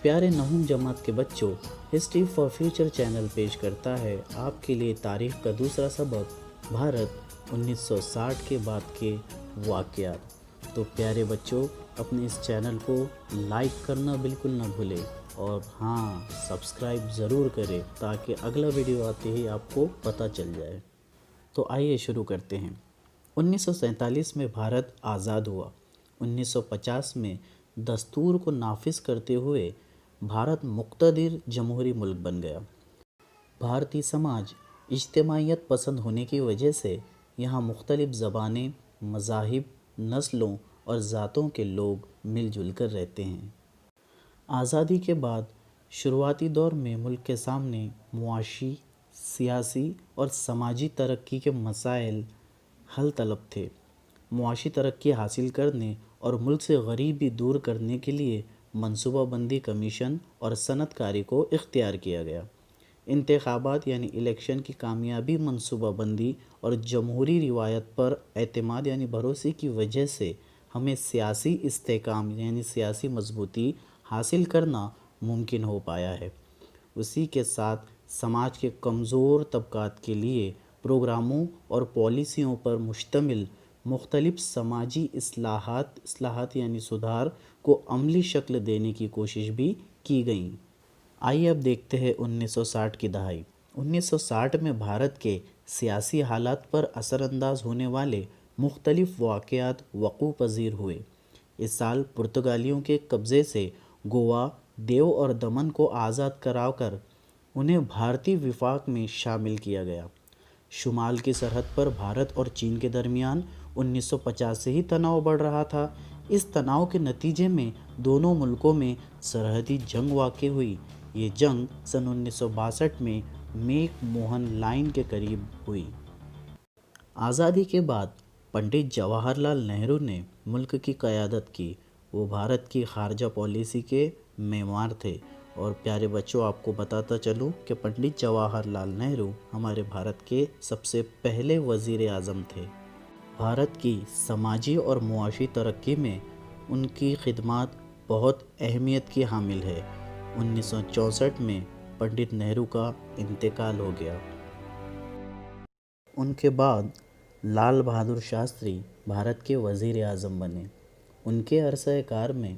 پیارے نہوم جماعت کے بچوں، ہسٹری فار فیوچر چینل پیش کرتا ہے آپ کے لیے تاریخ کا دوسرا سبق، بھارت 1960 کے بعد کے واقعات۔ تو پیارے بچوں، اپنے اس چینل کو لائک کرنا بالکل نہ بھولیں، اور ہاں، سبسکرائب ضرور کریں تاکہ اگلا ویڈیو آتے ہی آپ کو پتہ چل جائے۔ تو آئیے شروع کرتے ہیں۔ 1947 میں بھارت آزاد ہوا۔ 1950 میں دستور کو نافذ کرتے ہوئے بھارت مقتدر جمہوری ملک بن گیا۔ بھارتی سماج اجتماعیت پسند ہونے کی وجہ سے یہاں مختلف زبانیں، مذاہب، نسلوں اور ذاتوں کے لوگ مل جل کر رہتے ہیں۔ آزادی کے بعد شروعاتی دور میں ملک کے سامنے معاشی، سیاسی اور سماجی ترقی کے مسائل حل طلب تھے۔ معاشی ترقی حاصل کرنے اور ملک سے غریبی دور کرنے کے لیے منصوبہ بندی کمیشن اور صنعت کاری کو اختیار کیا گیا۔ انتخابات یعنی الیکشن کی کامیابی، منصوبہ بندی اور جمہوری روایت پر اعتماد یعنی بھروسے کی وجہ سے ہمیں سیاسی استحکام یعنی سیاسی مضبوطی حاصل کرنا ممکن ہو پایا ہے۔ اسی کے ساتھ سماج کے کمزور طبقات کے لیے پروگراموں اور پالیسیوں پر مشتمل مختلف سماجی اصلاحات یعنی سدھار کو عملی شکل دینے کی کوشش بھی کی گئیں۔ آئیے اب دیکھتے ہیں 1960 کی دہائی۔ 1960 میں بھارت کے سیاسی حالات پر اثر انداز ہونے والے مختلف واقعات وقوع پذیر ہوئے۔ اس سال پرتگالیوں کے قبضے سے گوا، دیو اور دمن کو آزاد کرا کر انہیں بھارتی وفاق میں شامل کیا گیا۔ شمال کی سرحد پر بھارت اور چین کے درمیان 1950 سے ہی تناؤ بڑھ رہا تھا۔ اس تناؤ کے نتیجے میں دونوں ملکوں میں سرحدی جنگ واقع ہوئی۔ یہ جنگ سن 1962 میں میک موہن لائن کے قریب ہوئی۔ آزادی کے بعد پنڈت جواہر لال نہرو نے ملک کی قیادت کی۔ وہ بھارت کی خارجہ پالیسی کے معمار تھے۔ اور پیارے بچوں، آپ کو بتاتا چلوں کہ پنڈت جواہر لال نہرو ہمارے بھارت کے سب سے پہلے وزیر اعظم تھے۔ بھارت کی سماجی اور معاشی ترقی میں ان کی خدمات بہت اہمیت کی حامل ہے۔ 1964 میں پنڈت نہرو کا انتقال ہو گیا۔ ان کے بعد لال بہادر شاستری بھارت کے وزیر اعظم بنے۔ ان کے عرصہ کار میں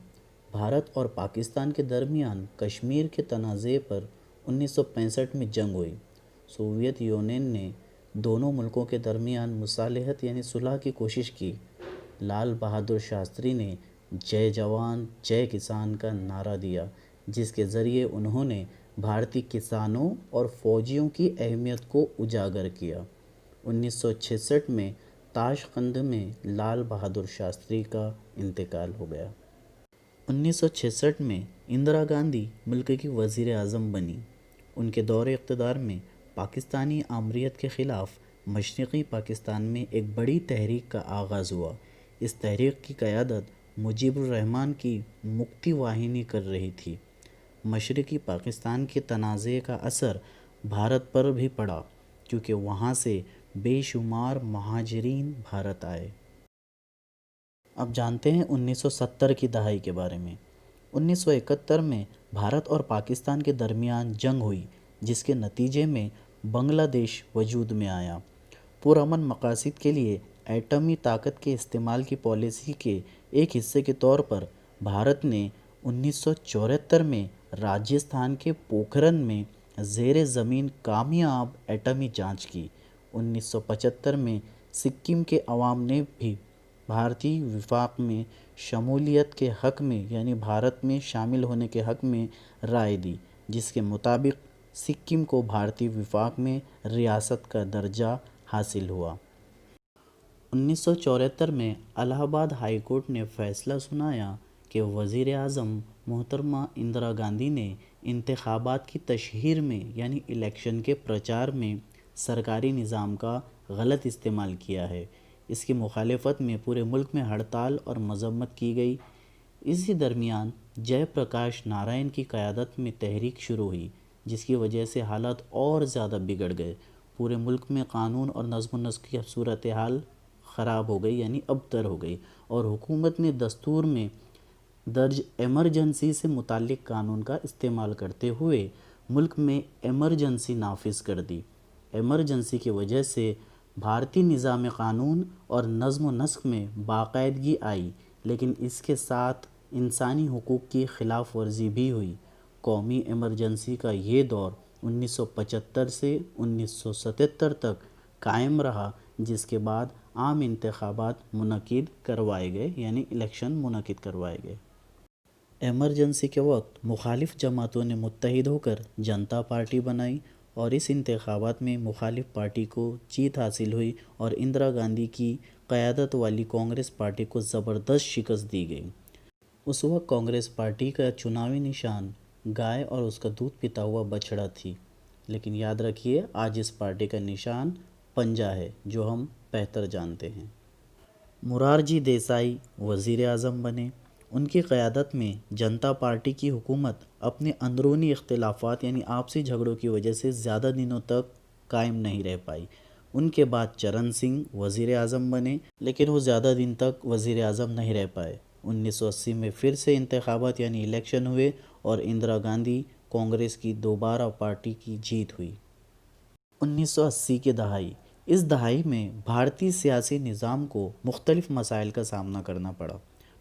بھارت اور پاکستان کے درمیان کشمیر کے تنازع پر 1965 میں جنگ ہوئی۔ سوویت یونین نے دونوں ملکوں کے درمیان مصالحت یعنی صلح کی کوشش کی۔ لال بہادر شاستری نے جے جوان جے کسان کا نعرہ دیا، جس کے ذریعے انہوں نے بھارتی کسانوں اور فوجیوں کی اہمیت کو اجاگر کیا۔ 1966 میں تاشقند میں لال بہادر شاستری کا انتقال ہو گیا۔ 1966 میں اندرا گاندھی ملک کی وزیر اعظم بنی۔ ان کے دور اقتدار میں پاکستانی آمریت کے خلاف مشرقی پاکستان میں ایک بڑی تحریک کا آغاز ہوا۔ اس تحریک کی قیادت مجیب الرحمان کی مکتی واہنی کر رہی تھی۔ مشرقی پاکستان کے تنازع کا اثر بھارت پر بھی پڑا، کیونکہ وہاں سے بے شمار مہاجرین بھارت آئے۔ اب جانتے ہیں 1970 کی دہائی کے بارے میں۔ 1971 میں بھارت اور پاکستان کے درمیان جنگ ہوئی، جس کے نتیجے میں بنگلہ دیش وجود میں آیا۔ پرامن مقاصد کے لیے ایٹمی طاقت کے استعمال کی پالیسی کے ایک حصے کے طور پر بھارت نے 1974 میں راجستھان کے پوکھرن میں زیر زمین کامیاب ایٹمی جانچ کی۔ 1975 میں سکم کے عوام نے بھی بھارتی وفاق میں شمولیت کے حق میں یعنی بھارت میں شامل ہونے کے حق میں رائے دی، جس کے مطابق سکم کو بھارتی وفاق میں ریاست کا درجہ حاصل ہوا۔ 1974 میں الہ آباد ہائی کورٹ نے فیصلہ سنایا کہ وزیر اعظم محترمہ اندرا گاندھی نے انتخابات کی تشہیر میں یعنی الیکشن کے پرچار میں سرکاری نظام کا غلط استعمال کیا ہے۔ اس کی مخالفت میں پورے ملک میں ہڑتال اور مذمت کی گئی۔ اسی درمیان جے پرکاش نارائن کی قیادت میں تحریک شروع ہوئی، جس کی وجہ سے حالات اور زیادہ بگڑ گئے۔ پورے ملک میں قانون اور نظم و نسق کی صورتحال خراب ہو گئی یعنی ابتر ہو گئی، اور حکومت نے دستور میں درج ایمرجنسی سے متعلق قانون کا استعمال کرتے ہوئے ملک میں ایمرجنسی نافذ کر دی۔ ایمرجنسی کی وجہ سے بھارتی نظام قانون اور نظم و نسق میں باقاعدگی آئی، لیکن اس کے ساتھ انسانی حقوق کی خلاف ورزی بھی ہوئی۔ قومی ایمرجنسی کا یہ دور 1975 سے 1977 تک قائم رہا، جس کے بعد عام انتخابات منعقد کروائے گئے، یعنی الیکشن منعقد کروائے گئے۔ ایمرجنسی کے وقت مخالف جماعتوں نے متحد ہو کر جنتا پارٹی بنائی اور اس انتخابات میں مخالف پارٹی کو جیت حاصل ہوئی اور اندرا گاندھی کی قیادت والی کانگریس پارٹی کو زبردست شکست دی گئی۔ اس وقت کانگریس پارٹی کا چناوی نشان گائے اور اس کا دودھ پیتا ہوا بچھڑا تھی، لیکن یاد رکھیے آج اس پارٹی کا نشان پنجہ ہے، جو ہم بہتر جانتے ہیں۔ مورارجی دیسائی وزیر اعظم بنے۔ ان کی قیادت میں جنتا پارٹی کی حکومت اپنے اندرونی اختلافات یعنی آپسی جھگڑوں کی وجہ سے زیادہ دنوں تک قائم نہیں رہ پائی۔ ان کے بعد چرن سنگھ وزیر اعظم بنے، لیکن وہ زیادہ دن تک وزیر اعظم نہیں رہ پائے۔ 1980 میں پھر سے انتخابات یعنی الیکشن ہوئے اور اندرا گاندھی کانگریس کی دوبارہ پارٹی کی جیت ہوئی۔ 1980 کی دہائی۔ اس دہائی میں بھارتی سیاسی نظام کو مختلف مسائل کا سامنا کرنا پڑا۔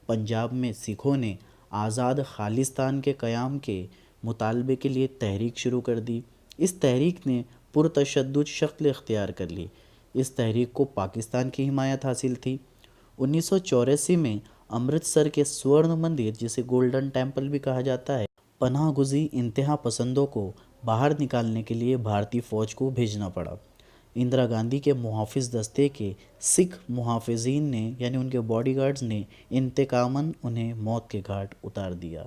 پنجاب میں سکھوں نے آزاد خالصتان کے قیام کے مطالبے کے لیے تحریک شروع کر دی۔ اس تحریک نے پرتشدد شکل اختیار کر لی۔ اس تحریک کو پاکستان کی حمایت حاصل تھی۔ 1984 میں امرتسر کے سورن مندر، جسے گولڈن ٹیمپل بھی کہا جاتا ہے، پناہ گزین انتہا پسندوں کو باہر نکالنے کے لیے بھارتی فوج کو بھیجنا پڑا۔ اندرا گاندھی کے محافظ دستے کے سکھ محافظین نے یعنی ان کے باڈی گارڈز نے انتقاماً انہیں موت کے گھاٹ اتار دیا۔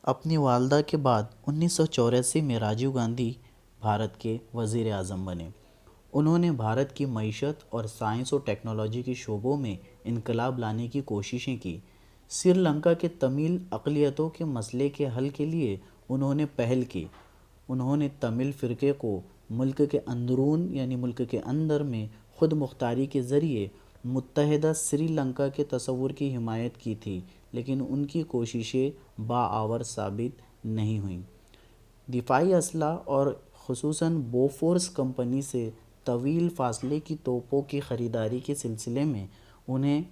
اپنی والدہ کے بعد 1984 میں راجیو گاندھی بھارت کے وزیر اعظم بنے۔ انہوں نے بھارت کی معیشت اور سائنس و ٹیکنالوجی کے شعبوں میں انقلاب لانے کی کوششیں کی۔ سری لنکا کے تمل اقلیتوں کے مسئلے کے حل کے لیے انہوں نے پہل کی۔ انہوں نے تمل فرقے کو ملک کے اندرون یعنی ملک کے اندر میں خود مختاری کے ذریعے متحدہ سری لنکا کے تصور کی حمایت کی تھی، لیکن ان کی کوششیں باآور ثابت نہیں ہوئیں۔ دفاعی اسلحہ اور خصوصاً بوفورس کمپنی سے طویل فاصلے کی توپوں کی خریداری کے سلسلے میں انہیں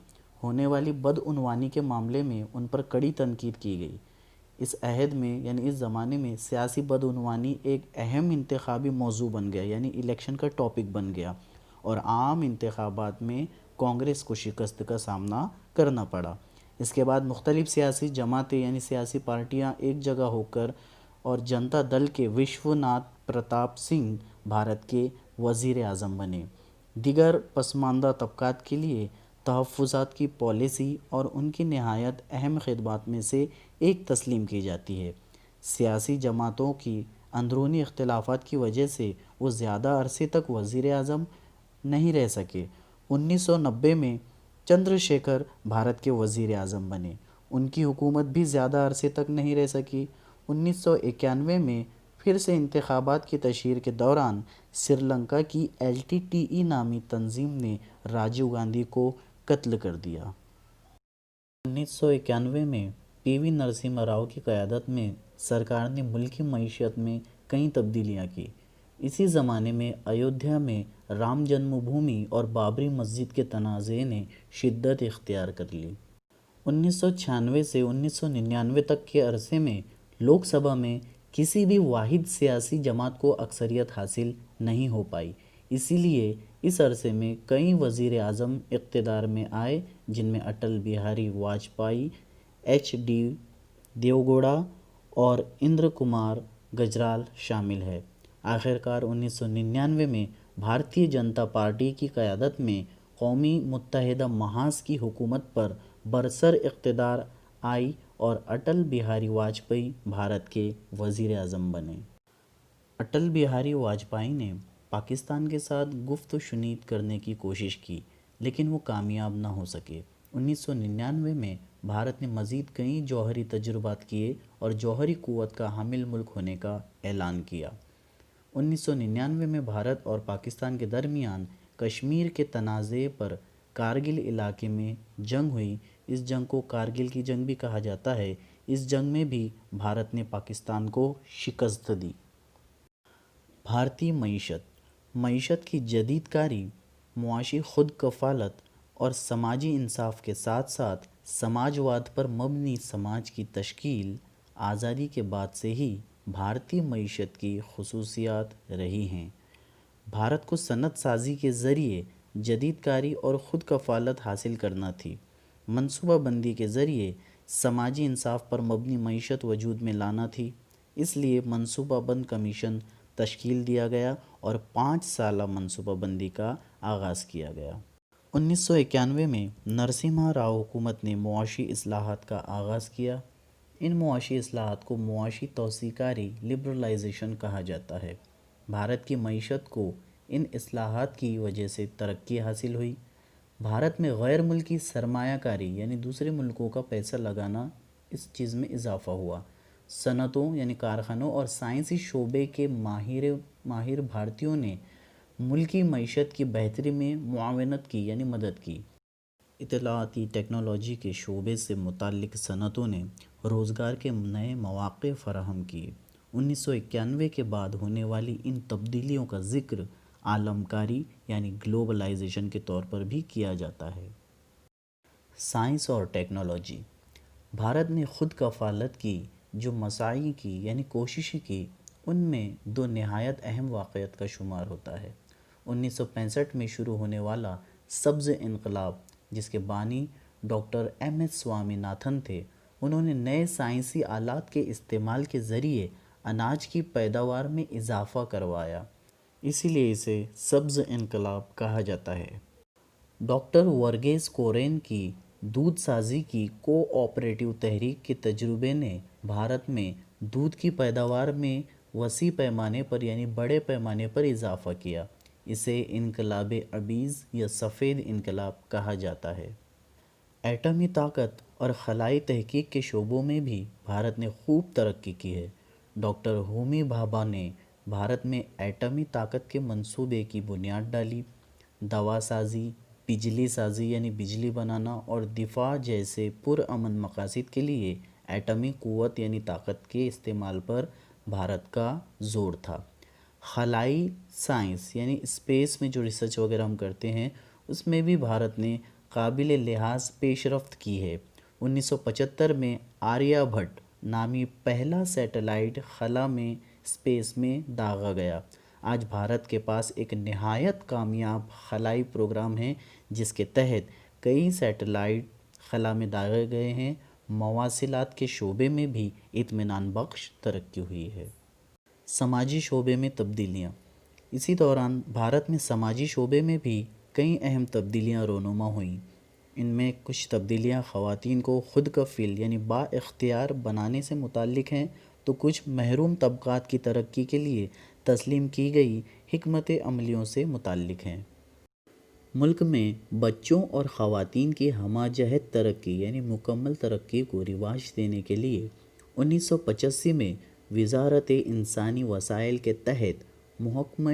ہونے والی بدعنوانی کے معاملے میں ان پر کڑی تنقید کی گئی۔ اس عہد میں یعنی اس زمانے میں سیاسی بدعنوانی ایک اہم انتخابی موضوع بن گیا، یعنی الیکشن کا ٹاپک بن گیا، اور عام انتخابات میں کانگریس کو شکست کا سامنا کرنا پڑا۔ اس کے بعد مختلف سیاسی جماعتیں یعنی سیاسی پارٹیاں ایک جگہ ہو کر اور جنتا دل کے وشوناتھ پرتاپ سنگھ بھارت کے وزیر اعظم بنے۔ دیگر پسماندہ طبقات کے لیے تحفظات کی پالیسی اور ان کی نہایت اہم خدمات میں سے ایک تسلیم کی جاتی ہے۔ سیاسی جماعتوں کی اندرونی اختلافات کی وجہ سے وہ زیادہ عرصے تک وزیر اعظم نہیں رہ سکے۔ 1990 میں چندر شیکھر بھارت کے وزیر اعظم بنے۔ ان کی حکومت بھی زیادہ عرصے تک نہیں رہ سکی۔ 1991 میں پھر سے انتخابات کی تشہیر کے دوران سری لنکا کی LTTE نامی تنظیم نے راجیو گاندھی کو قتل کر دیا۔ 1991 میں پی وی نرسمہا راؤ کی قیادت میں سرکار نے ملکی معیشت میں کئی تبدیلیاں کی۔ اسی زمانے میں ایودھیا میں رام جنم بھومی اور بابری مسجد کے تنازع نے شدت اختیار کر لی۔ 1996 سے 1999 تک کے عرصے میں لوک سبھا میں کسی بھی واحد سیاسی جماعت کو اکثریت حاصل نہیں ہو پائی۔ اسی لیے اس عرصے میں کئی وزیر اعظم اقتدار میں آئے، جن میں اٹل بہاری واجپئی، HD دیوگوڑا اور اندر کمار گجرال شامل ہے۔ آخرکار 1999 میں بھارتیہ جنتا پارٹی کی قیادت میں قومی متحدہ محاذ کی حکومت پر برسر اقتدار آئی اور اٹل بہاری واجپئی بھارت کے وزیر اعظم بنے۔ اٹل بہاری واجپئی نے پاکستان کے ساتھ گفت و شنید کرنے کی کوشش کی، لیکن وہ کامیاب نہ ہو سکے۔ 1999 میں بھارت نے مزید کئی جوہری تجربات کیے اور جوہری قوت کا حامل ملک ہونے کا اعلان کیا۔ 1999 میں بھارت اور پاکستان کے درمیان کشمیر کے تنازع پر کارگل علاقے میں جنگ ہوئی۔ اس جنگ کو کارگل کی جنگ بھی کہا جاتا ہے۔ اس جنگ میں بھی بھارت نے پاکستان کو شکست دی۔ بھارتی معیشت کی جدید کاری، معاشی خود کفالت اور سماجی انصاف کے ساتھ ساتھ سماجواد پر مبنی سماج کی تشکیل آزادی کے بعد سے ہی بھارتی معیشت کی خصوصیات رہی ہیں۔ بھارت کو صنعت سازی کے ذریعے جدید کاری اور خود کفالت حاصل کرنا تھی۔ منصوبہ بندی کے ذریعے سماجی انصاف پر مبنی معیشت وجود میں لانا تھی۔ اس لیے منصوبہ بند کمیشن تشکیل دیا گیا اور 5 سالہ منصوبہ بندی کا آغاز کیا گیا۔ 1991 میں نرسمہا راؤ حکومت نے معاشی اصلاحات کا آغاز کیا۔ ان معاشی اصلاحات کو معاشی توسیع کاری لبرلائزیشن کہا جاتا ہے۔ بھارت کی معیشت کو ان اصلاحات کی وجہ سے ترقی حاصل ہوئی۔ بھارت میں غیر ملکی سرمایہ کاری یعنی دوسرے ملکوں کا پیسہ لگانا، اس چیز میں اضافہ ہوا۔ صنعتوں یعنی کارخانوں اور سائنسی شعبے کے ماہر بھارتیوں نے ملکی معیشت کی بہتری میں معاونت کی یعنی مدد کی۔ اطلاعاتی ٹیکنالوجی کے شعبے سے متعلق صنعتوں نے روزگار کے نئے مواقع فراہم کیے۔ 1991 کے بعد ہونے والی ان تبدیلیوں کا ذکر عالم کاری یعنی گلوبلائزیشن کے طور پر بھی کیا جاتا ہے۔ سائنس اور ٹیکنالوجی۔ بھارت نے خود کفالت کی جو مساعی کی یعنی کوششیں کی، ان میں 2 نہایت اہم واقعات کا شمار ہوتا ہے۔ 1965 میں شروع ہونے والا سبز انقلاب، جس کے بانی doctor M S Swaminathan تھے، انہوں نے نئے سائنسی آلات کے استعمال کے ذریعے اناج کی پیداوار میں اضافہ کروایا، اسی لیے اسے سبز انقلاب کہا جاتا ہے۔ ڈاکٹر ورگیز کورین کی دودھ سازی کی کو آپریٹو تحریک کے تجربے نے بھارت میں دودھ کی پیداوار میں وسیع پیمانے پر یعنی بڑے پیمانے پر اضافہ کیا۔ اسے انقلاب ابیض یا سفید انقلاب کہا جاتا ہے۔ ایٹمی طاقت اور خلائی تحقیق کے شعبوں میں بھی بھارت نے خوب ترقی کی ہے۔ ڈاکٹر ہومی بھابھا نے بھارت میں ایٹمی طاقت کے منصوبے کی بنیاد ڈالی۔ دوا سازی، بجلی سازی یعنی بجلی بنانا اور دفاع جیسے پرامن مقاصد کے لیے ایٹمی قوت یعنی طاقت کے استعمال پر بھارت کا زور تھا۔ خلائی سائنس یعنی اسپیس میں جو ریسرچ وغیرہ ہم کرتے ہیں، اس میں بھی بھارت نے قابل لحاظ پیش رفت کی ہے۔ 1975 میں آریہ بھٹ نامی پہلا سیٹلائٹ خلا میں اسپیس میں داغا گیا۔ آج بھارت کے پاس ایک نہایت کامیاب خلائی پروگرام ہے، جس کے تحت کئی سیٹلائٹ خلا میں داغے گئے ہیں۔ مواصلات کے شعبے میں بھی اطمینان بخش ترقی ہوئی ہے۔ سماجی شعبے میں تبدیلیاں۔ اسی دوران بھارت میں سماجی شعبے میں بھی کئی اہم تبدیلیاں رونما ہوئیں۔ ان میں کچھ تبدیلیاں خواتین کو خود کفیل یعنی با اختیار بنانے سے متعلق ہیں، تو کچھ محروم طبقات کی ترقی کے لیے تسلیم کی گئی حکمت عملیوں سے متعلق ہیں۔ ملک میں بچوں اور خواتین کی ہمہ جہت ترقی یعنی مکمل ترقی کو رواج دینے کے لیے 1985 میں وزارت انسانی وسائل کے تحت محکمہ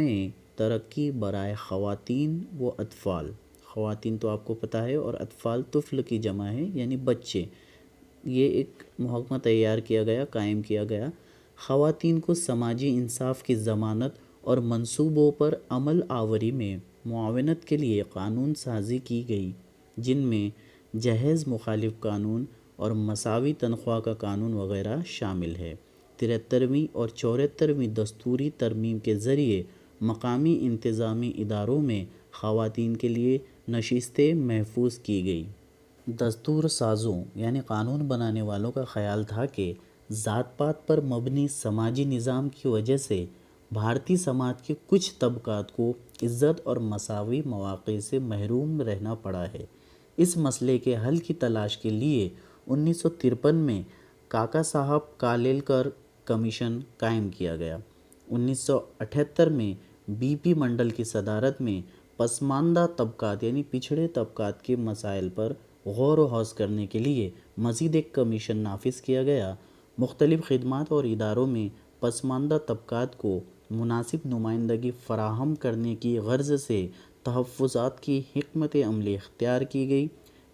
ترقی برائے خواتین و اطفال، خواتین تو آپ کو پتہ ہے اور اطفال طفل کی جمع ہے یعنی بچے، یہ ایک محکمہ تیار کیا گیا، قائم کیا گیا۔ خواتین کو سماجی انصاف کی ضمانت اور منصوبوں پر عمل آوری میں معاونت کے لیے قانون سازی کی گئی، جن میں جہیز مخالف قانون اور مساوی تنخواہ کا قانون وغیرہ شامل ہے۔ 73ویں اور 74ویں دستوری ترمیم کے ذریعے مقامی انتظامی اداروں میں خواتین کے لیے نشستیں محفوظ کی گئی۔ دستور سازوں یعنی قانون بنانے والوں کا خیال تھا کہ ذات پات پر مبنی سماجی نظام کی وجہ سے بھارتی سماج کے کچھ طبقات کو عزت اور مساوی مواقع سے محروم رہنا پڑا ہے۔ اس مسئلے کے حل کی تلاش کے لیے 1953 میں کاکا صاحب کالیلکر کمیشن قائم کیا گیا۔ 1978 میں بی پی منڈل کی صدارت میں پسماندہ طبقات یعنی پچھڑے طبقات کے مسائل پر غور و خوض کرنے کے لیے مزید ایک کمیشن نافذ کیا گیا۔ مختلف خدمات اور اداروں میں پسماندہ طبقات کو مناسب نمائندگی فراہم کرنے کی غرض سے تحفظات کی حکمت عملی اختیار کی گئی۔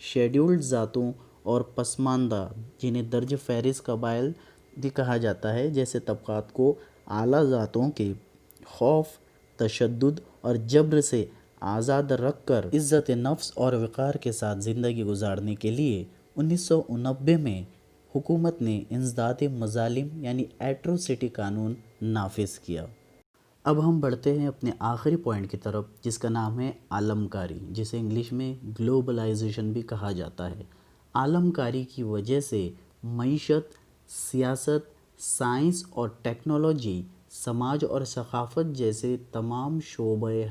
شیڈیولڈ ذاتوں اور پسماندہ جنہیں درج فہرست قبائل بھی کہا جاتا ہے جیسے طبقات کو اعلیٰ ذاتوں کے خوف، تشدد اور جبر سے آزاد رکھ کر عزت نفس اور وقار کے ساتھ زندگی گزارنے کے لیے 1989 میں حکومت نے انسداد مظالم یعنی ایٹروسٹی قانون نافذ کیا۔ اب ہم بڑھتے ہیں اپنے آخری پوائنٹ کی طرف جس کا نام ہے عالمکاری، جسے انگلش میں گلوبلائزیشن بھی کہا جاتا ہے۔ عالمکاری کی وجہ سے معیشت، سیاست، سائنس اور ٹیکنالوجی، سماج اور ثقافت جیسے تمام شعبۂ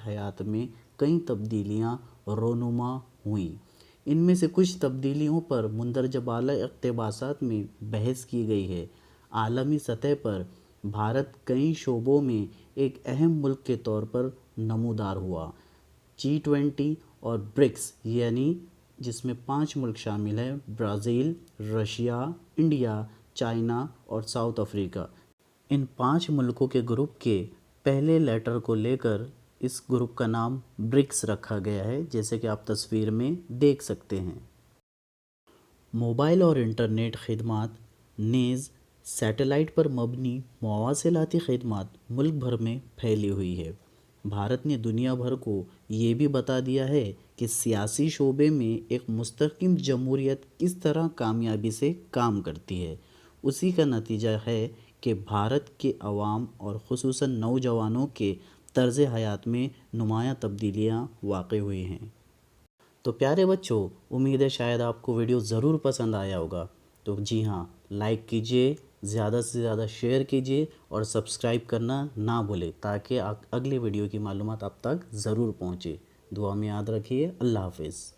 حیات میں کئی تبدیلیاں رونما ہوئیں۔ ان میں سے کچھ تبدیلیوں پر مندرجہ بالا اقتباسات میں بحث کی گئی ہے۔ عالمی سطح پر بھارت کئی شعبوں میں ایک اہم ملک کے طور پر نمودار ہوا۔ G20 اور برکس یعنی جس میں 5 ملک شامل ہیں، برازیل، رشیا، انڈیا، چائنا اور ساؤتھ افریقہ، ان 5 ملکوں کے گروپ کے پہلے لیٹر کو لے کر اس گروپ کا نام برکس رکھا گیا ہے، جیسے کہ آپ تصویر میں دیکھ سکتے ہیں۔ موبائل اور انٹرنیٹ خدمات نیز سیٹلائٹ پر مبنی مواصلاتی خدمات ملک بھر میں پھیلی ہوئی ہے۔ بھارت نے دنیا بھر کو یہ بھی بتا دیا ہے کہ سیاسی شعبے میں ایک مستحکم جمہوریت کس طرح کامیابی سے کام کرتی ہے۔ اسی کا نتیجہ ہے کہ بھارت کے عوام اور خصوصاً نوجوانوں کے طرز حیات میں نمایاں تبدیلیاں واقع ہوئی ہیں۔ تو پیارے بچوں، امید ہے شاید آپ کو ویڈیو ضرور پسند آیا ہوگا۔ تو جی ہاں، لائک کیجئے، زیادہ سے زیادہ شیئر کیجئے اور سبسکرائب کرنا نہ بھولیں تاکہ اگلے ویڈیو کی معلومات آپ تک ضرور پہنچے۔ دعا میں یاد رکھیے۔ اللہ حافظ۔